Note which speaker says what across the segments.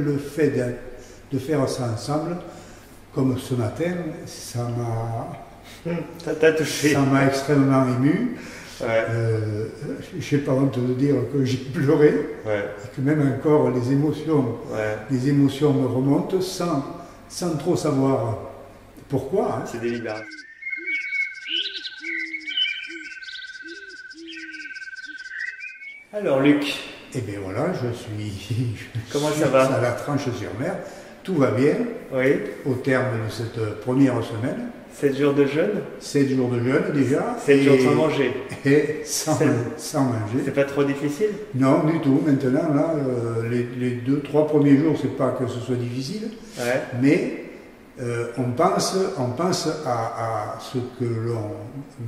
Speaker 1: Le fait de faire ça ensemble, comme ce matin, ça m'a extrêmement ému.
Speaker 2: Ouais.
Speaker 1: Je n'ai pas honte de dire que j'ai pleuré,
Speaker 2: Ouais.
Speaker 1: et que même encore les émotions me remontent sans trop savoir pourquoi. Hein.
Speaker 2: C'est délibéré. Alors Luc.
Speaker 1: Et bien voilà,
Speaker 2: Comment ça va
Speaker 1: à la Tranche-sur-Mer, tout va bien.
Speaker 2: Oui.
Speaker 1: Au terme de cette première semaine.
Speaker 2: 7 jours de jeûne.
Speaker 1: 7 jours de jeûne déjà.
Speaker 2: 7 jours sans manger.
Speaker 1: Et sans manger.
Speaker 2: C'est pas trop difficile?
Speaker 1: Non, du tout. Maintenant, là, les 2-3 premiers jours, c'est pas que ce soit difficile,
Speaker 2: Ouais.
Speaker 1: mais on pense à ce que l'on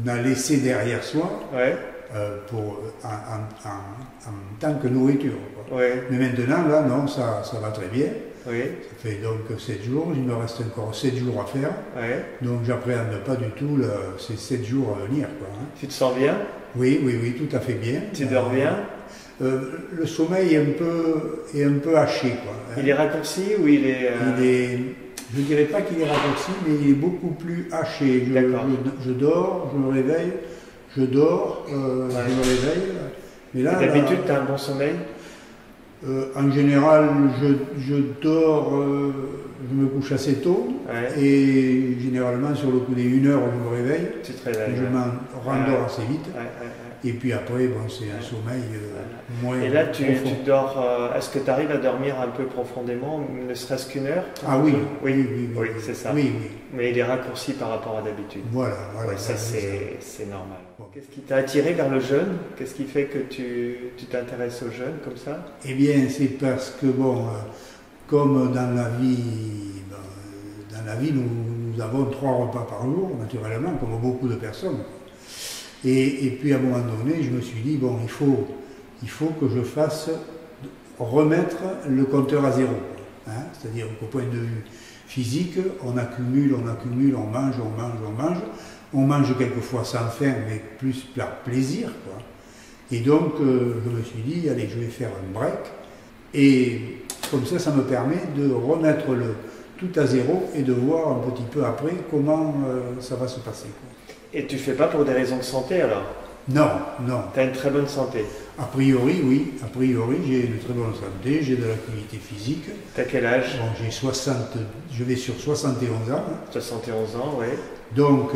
Speaker 1: a laissé derrière soi.
Speaker 2: Ouais.
Speaker 1: En tant que nourriture. Quoi.
Speaker 2: Ouais.
Speaker 1: Mais maintenant, là, non, ça va très bien.
Speaker 2: Oui.
Speaker 1: Ça fait donc 7 jours, il me reste encore 7 jours à faire.
Speaker 2: Ouais.
Speaker 1: Donc j'appréhende pas du tout ces 7 jours à venir. Quoi, hein.
Speaker 2: Tu te sens bien?
Speaker 1: Oui, tout à fait bien.
Speaker 2: Tu dors bien?
Speaker 1: Le sommeil est un peu haché. Quoi, hein.
Speaker 2: Il est raccourci ou il est...
Speaker 1: Je ne dirais pas qu'il est raccourci, mais il est beaucoup plus haché. Je dors, je me réveille. Je dors, je me réveille. Mais là,
Speaker 2: d'habitude, tu as un bon sommeil?
Speaker 1: En général, je dors, je me couche assez tôt. Ouais. Et généralement, sur le coup des 1 heure, je me réveille.
Speaker 2: Tu te réveilles.
Speaker 1: Je m'en rendors assez vite.
Speaker 2: Ouais.
Speaker 1: Et puis après, bon, c'est un sommeil moins.
Speaker 2: Et là, tu dors. Est-ce que tu arrives à dormir un peu profondément, ne serait-ce qu'une heure?
Speaker 1: Ah oui.
Speaker 2: Oui, c'est ça.
Speaker 1: Oui.
Speaker 2: Mais il est raccourci par rapport à d'habitude.
Speaker 1: Voilà.
Speaker 2: Ouais, ça, c'est normal. Bon. Qu'est-ce qui t'a attiré vers le jeûne? Qu'est-ce qui fait que tu t'intéresses au jeûne comme ça?
Speaker 1: Eh bien, c'est parce que, bon, comme dans la vie, nous avons 3 repas par jour, naturellement, comme beaucoup de personnes. Et puis à un moment donné, je me suis dit, bon, il faut que je fasse remettre le compteur à 0. Hein, c'est-à-dire qu'au point de vue physique, on accumule, on mange. On mange quelquefois sans faim, mais plus par plaisir. Quoi. Et donc, je me suis dit, allez, je vais faire un break. Et comme ça me permet de remettre tout à 0 et de voir un petit peu après comment ça va se passer. Quoi.
Speaker 2: Et tu ne fais pas pour des raisons de santé alors?
Speaker 1: Non.
Speaker 2: Tu as une très bonne santé?
Speaker 1: A priori, oui. A priori, j'ai une très bonne santé, j'ai de l'activité physique.
Speaker 2: Tu as quel âge?
Speaker 1: Bon, je vais sur 71 ans.
Speaker 2: 71 ans, oui.
Speaker 1: Donc,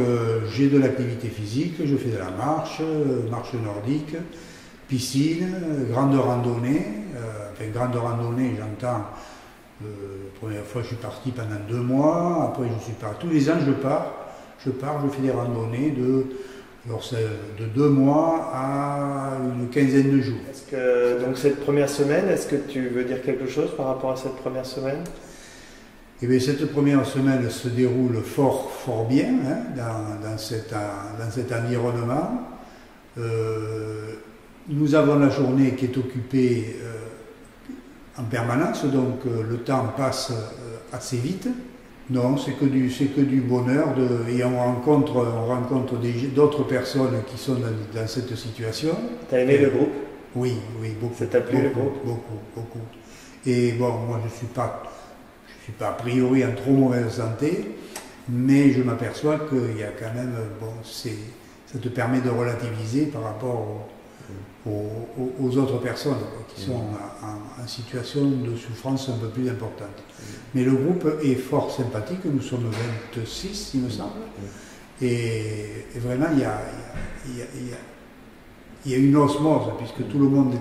Speaker 1: j'ai de l'activité physique, je fais de la marche nordique, piscine, grande randonnée. Grande randonnée, j'entends, la première fois, je suis parti pendant 2 mois. Après, je suis parti. Tous les ans, je pars, je fais des randonnées de 2 mois à une quinzaine de jours.
Speaker 2: Donc cette première semaine, est-ce que tu veux dire quelque chose par rapport à cette première semaine?
Speaker 1: Eh bien, cette première semaine se déroule fort bien, hein, dans cet environnement. Nous avons la journée qui est occupée en permanence, donc le temps passe assez vite. Non, c'est que du bonheur et on rencontre d'autres personnes qui sont dans cette situation.
Speaker 2: T'as aimé le groupe?
Speaker 1: Oui, beaucoup.
Speaker 2: Ça t'a plu le groupe?
Speaker 1: Beaucoup. Et bon, moi je suis pas a priori en trop mauvaise santé, mais je m'aperçois qu'il y a quand même, ça te permet de relativiser par rapport aux autres personnes qui sont en situation de souffrance un peu plus importante. Mais le groupe est fort sympathique, nous sommes 26 il me semble, et vraiment il y a une osmose puisque tout le monde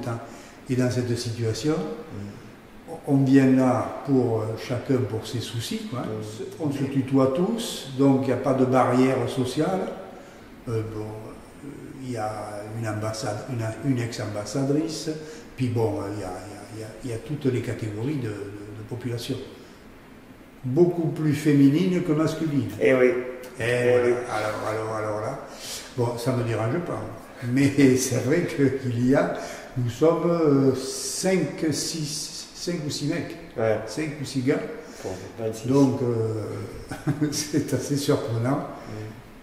Speaker 1: est dans cette situation. On vient là chacun pour ses soucis, quoi. On se tutoie tous, donc il n'y a pas de barrière sociale. Il y a une ex-ambassadrice, puis bon, il y a toutes les catégories de population. Beaucoup plus féminine que masculine.
Speaker 2: Eh oui.
Speaker 1: Alors là, bon, ça ne me dérange pas. Mais c'est vrai nous sommes 5 ou 6 mecs,
Speaker 2: ouais.
Speaker 1: 5 ou 6 gars.
Speaker 2: Bon, 26.
Speaker 1: Donc, c'est assez surprenant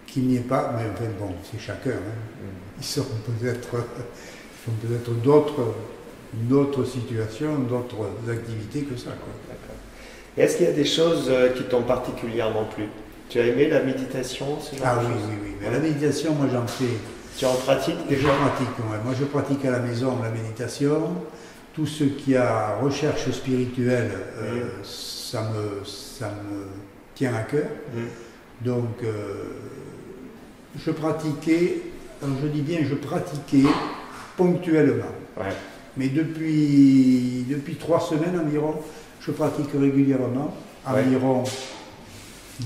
Speaker 1: qu'il n'y ait pas, mais enfin bon, c'est chacun. Hein. Ils font peut-être d'autres d'autres situations, d'autres activités que ça, quoi.
Speaker 2: D'accord. Et est-ce qu'il y a des choses qui t'ont particulièrement plu? Tu as aimé la méditation, ce genre
Speaker 1: Ah
Speaker 2: de
Speaker 1: oui,
Speaker 2: choses?
Speaker 1: oui, oui. Mais la méditation, moi j'en fais.
Speaker 2: Tu en pratiques
Speaker 1: Je
Speaker 2: déjà?
Speaker 1: pratique, ouais. Moi je pratique à la maison la méditation. Tout ce qui a recherche spirituelle, ça me tient à cœur. Donc je pratiquais, alors je dis bien je pratiquais ponctuellement.
Speaker 2: Ouais.
Speaker 1: Mais depuis 3 semaines environ, je pratique régulièrement, environ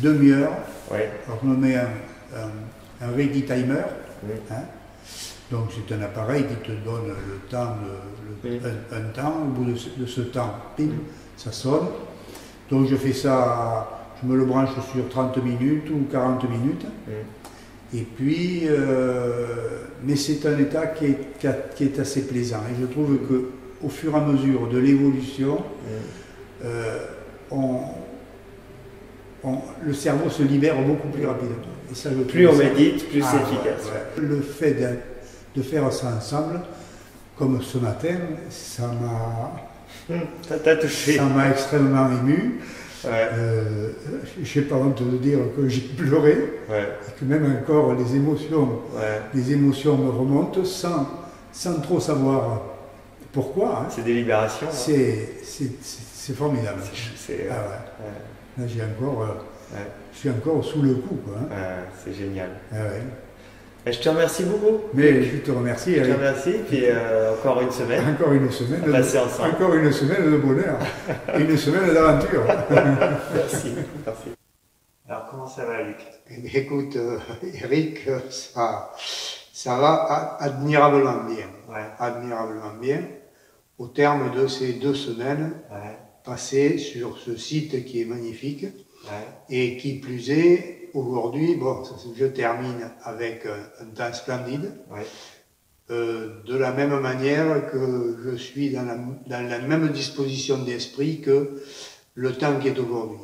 Speaker 1: demi-heure.
Speaker 2: Ouais.
Speaker 1: Alors je me mets un Reiki Timer. Hein. Donc c'est un appareil qui te donne le temps, un temps, au bout de ce temps, pile, ça sonne. Donc je fais ça, je me le branche sur 30 minutes ou 40 minutes. Et puis, mais c'est un état qui est assez plaisant. Et je trouve qu'au fur et à mesure de l'évolution, le cerveau se libère beaucoup plus rapidement. Et ça,
Speaker 2: plus on médite, plus c'est efficace.
Speaker 1: Ouais. Le fait de faire ça ensemble, comme ce matin, ça
Speaker 2: t'a touché.
Speaker 1: Ça m'a extrêmement ému.
Speaker 2: Ouais.
Speaker 1: Je n'ai pas honte de dire que j'ai pleuré, et que même encore les émotions me remontent sans trop savoir pourquoi. Hein.
Speaker 2: C'est des libérations.
Speaker 1: C'est formidable. Là, je suis encore sous le coup. Quoi, hein.
Speaker 2: C'est génial.
Speaker 1: Ouais.
Speaker 2: Je te remercie beaucoup.
Speaker 1: Mais je te remercie.
Speaker 2: Je te remercie. Puis encore une semaine.
Speaker 1: Encore une semaine.
Speaker 2: Encore
Speaker 1: une semaine de bonheur. Et une semaine d'aventure.
Speaker 2: Merci. Merci. Alors comment ça va, Luc?
Speaker 1: Écoute, Eric, ça va admirablement bien.
Speaker 2: Ouais.
Speaker 1: Admirablement bien. Au terme de ces 2 semaines passées sur ce site qui est magnifique. Et qui plus est, aujourd'hui, bon, je termine avec un temps splendide. De la même manière que je suis dans la même disposition d'esprit que le temps qui est aujourd'hui.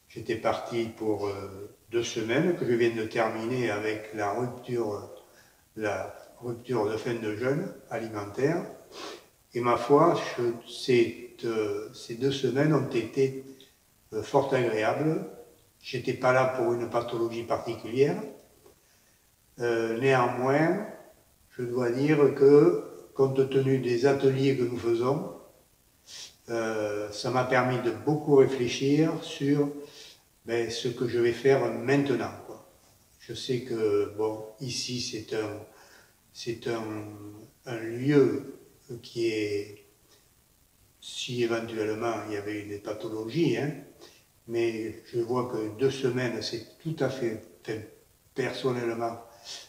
Speaker 1: J'étais parti pour 2 semaines que je viens de terminer avec la rupture de fin de jeûne alimentaire. Et ma foi, ces 2 semaines ont été fort agréables. J'étais pas là pour une pathologie particulière. Néanmoins, je dois dire que, compte tenu des ateliers que nous faisons, ça m'a permis de beaucoup réfléchir sur ce que je vais faire maintenant, quoi. Je sais que, bon, ici c'est un lieu qui est, si éventuellement il y avait des pathologies, hein, mais je vois que 2 semaines, c'est tout à fait, personnellement,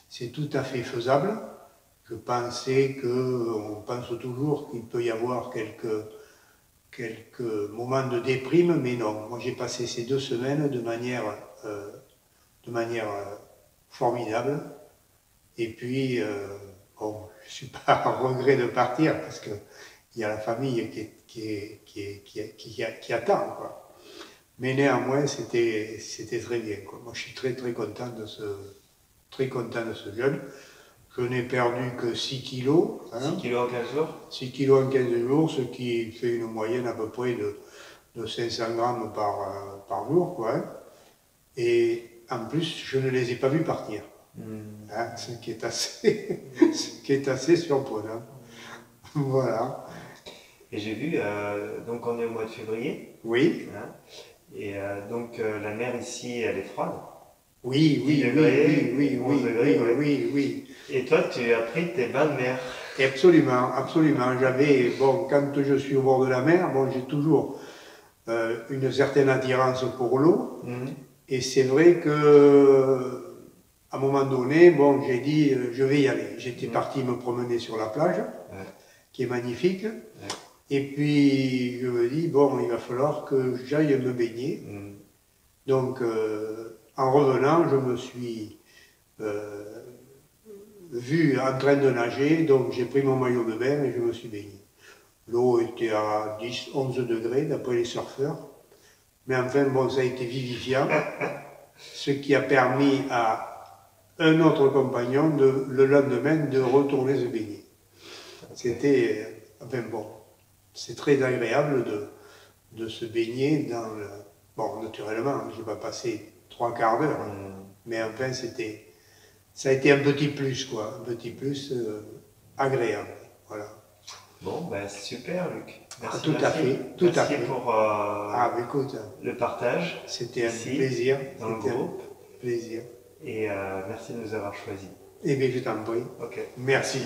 Speaker 1: c'est tout à fait faisable. Je pensais on pense toujours qu'il peut y avoir quelques moments de déprime, mais non. Moi, j'ai passé ces 2 semaines de manière formidable. Et puis, bon, je suis pas à regret de partir parce que il y a la famille qui attend, quoi. Mais néanmoins, c'était très bien, quoi. Moi, je suis très très content de ce jeûne. Je n'ai perdu que 6 kilos. Hein.
Speaker 2: 6 kilos en 15 jours
Speaker 1: 6 kilos en 15 jours, ce qui fait une moyenne à peu près de 500 grammes par jour, quoi. Hein. Et en plus, je ne les ai pas vus partir. Hein, ce qui est assez surprenant. Voilà.
Speaker 2: Et j'ai vu, donc on est au mois de février.
Speaker 1: Oui.
Speaker 2: Hein, et donc la mer ici, elle est froide.
Speaker 1: Oui.
Speaker 2: 11 degrés.
Speaker 1: Oui.
Speaker 2: Et toi, tu as pris tes bains de mer.
Speaker 1: Absolument. Quand je suis au bord de la mer, bon, j'ai toujours une certaine attirance pour l'eau. Et c'est vrai que, à un moment donné, bon, j'ai dit, je vais y aller. J'étais parti me promener sur la plage, qui est magnifique. Et puis, je me dis, bon, il va falloir que j'aille me baigner. Donc, en revenant, je me suis vu en train de nager, donc j'ai pris mon maillot de bain et je me suis baigné. L'eau était à 10-11 degrés, d'après les surfeurs. Mais enfin, bon, ça a été vivifiant, ce qui a permis à un autre compagnon, le lendemain, de retourner se baigner. C'était, enfin bon, c'est très agréable de se baigner dans le... Bon, naturellement, je n'ai pas passé 3 quarts d'heure, mais enfin, ça a été un petit plus, quoi, un petit plus agréable, voilà.
Speaker 2: Bon, ben super, Luc. Merci,
Speaker 1: Tout à fait, tout à fait.
Speaker 2: Merci pour
Speaker 1: Écoute,
Speaker 2: le partage.
Speaker 1: c'était un plaisir.
Speaker 2: Dans le groupe.
Speaker 1: Plaisir.
Speaker 2: Et merci de nous avoir choisis.
Speaker 1: Eh bien, je t'en prie.
Speaker 2: Ok.
Speaker 1: Merci.